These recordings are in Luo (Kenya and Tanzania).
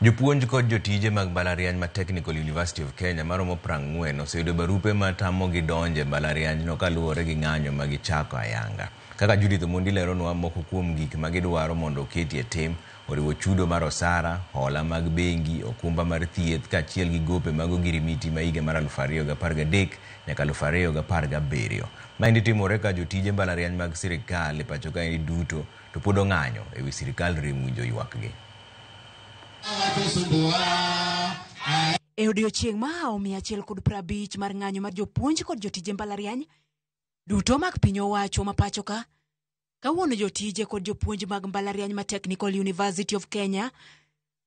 Jopuonj kod jotije mag mbalariany ma Technical University of Kenya maromo 40 oseyudo barupe matamogi donje mbalarianyno kaluwore gi ng'anyo ma gichako ayanga. Kaka Judith Omondi leronwa, moko kuom gik ma gidwaro mondo oketi e tim oriwo chudo mar osara, hola mag bengi, okumba mar thieth kaachiel gi gope mag ogirimiti ma higa mar 2013 nyaka 2017. Maendi timore ka jotije mbalariany mag sirikal e pacho kae duto to pod ong'anyo ewi sirikal rem winjo ywakgi. E odiochieng' ma 150 mar ng'anyo mar jopuonj kod jotije mbalariany duto mag piny owacho ma pacho ka, kawuono jotije kod jopuonj mag mbalariany ma Technical University of Kenya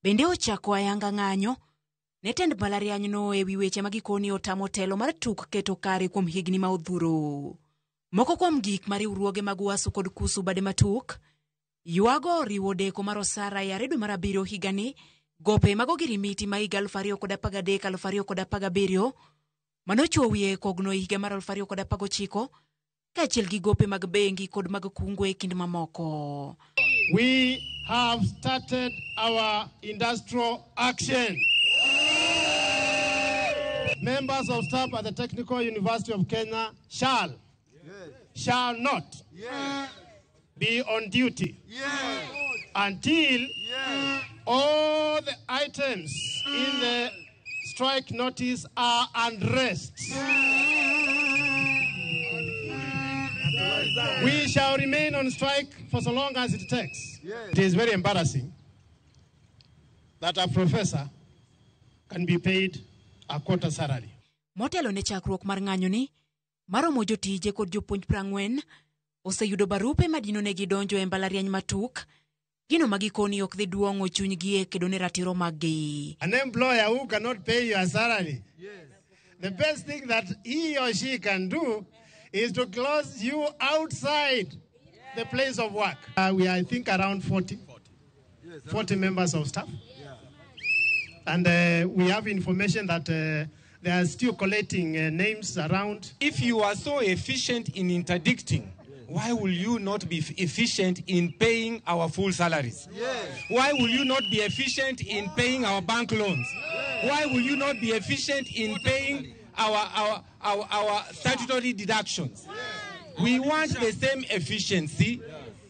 bende ochako ayanga ng'anyo ne tend mbalarianyno ewi weche magikoni otamo telo mar tuk keto kare kuom higni ma odhuro. Moko kuom gik ma riwruoge mag UASU kod KUSU bade matuk yuago riwo deko mar osara e dwe mar 7 higani, gope mag ogirimiti ma higa 2013-2017 manochuo wiye kogno higa mar 2019 kaachiel gi gope mag bengi kod mag kungo e kind mamoko. We have started our industrial action. Members of staff at the Technical University of Kenya shall not be on duty until all the items in the strike notice are undressed. We shall remain on strike for so long as it takes. It is very embarrassing that a professor can be paid a quarter salary. Motelo ne chakruok mar ng'anyo ni, maromo jotije kod jopuonj 40 oseyudo barupe madino ne gidonjo e mbalariany matuk, gino magikoni ok dhi duong'o chunygi e kedo ne ratiro maggi. An employer who cannot pay your salary, the best thing that he or she can do is to close you outside the place of work. We are, I think, around 40 members of staff. And we have information that they are still collecting names around. If you are so efficient in interdicting, why will you not be efficient in paying our full salaries? Why will you not be efficient in paying our bank loans? Why will you not be efficient in paying our statutory deductions? We want the same efficiency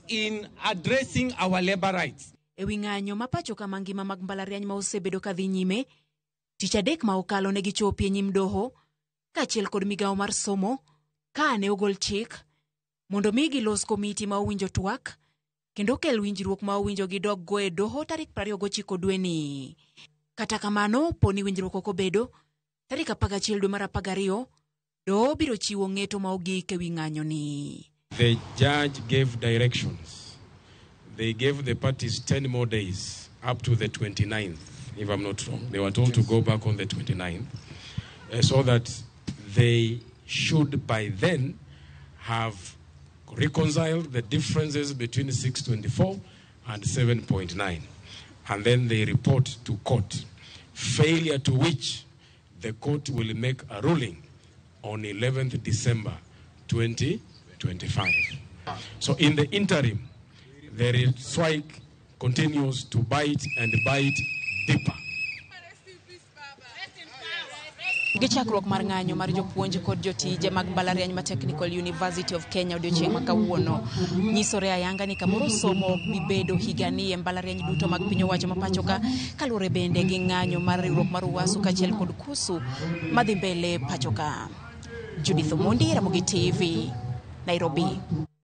in addressing our labor rights. Ewi ng'anyo ma pacho ka mangima mag mbalariany ma osebedo ka dhi nyime, tich adek ma okalo ne gichopi e nyim doho kaachiel kod migawo mar somo ka ne ogol chik mondo mi gilos komiti ma owinjo twak kendo kel winjruok ma owinjo gidog go e doho tarik 29 dwe ni. Kata kamano, poni winjruok ok obedo, tarik 11 dwe mar 12 doho biro chiwo ng'eto ma ogik ewi ng'anyo ni. The judge gave directions. They gave the parties 10 more days up to the 29th, if I'm not wrong. They were told to go back on the 29th so that they should by then have reconciled the differences between 624 and 7.9. And then they report to court, failure to which the court will make a ruling on 11th December 2025. So in the interim, the strike continues to bite and bite deeper. Gichakruok mar ng'anyo mar jopuonj kod jotije mag mbalariany ma Technical University of Kenya odiochieng' ma kawuono nyisore ayanga ni kamoro somo bibedo higani e mbalariany duto mag piny owacho ma pacho ka, kaluwore bende gi ng'anyo mar riwruok mar UASU kaachiel kod KUSU madhi mbele pacho ka. Judith Omondi, Ramogi TV, Nairobi.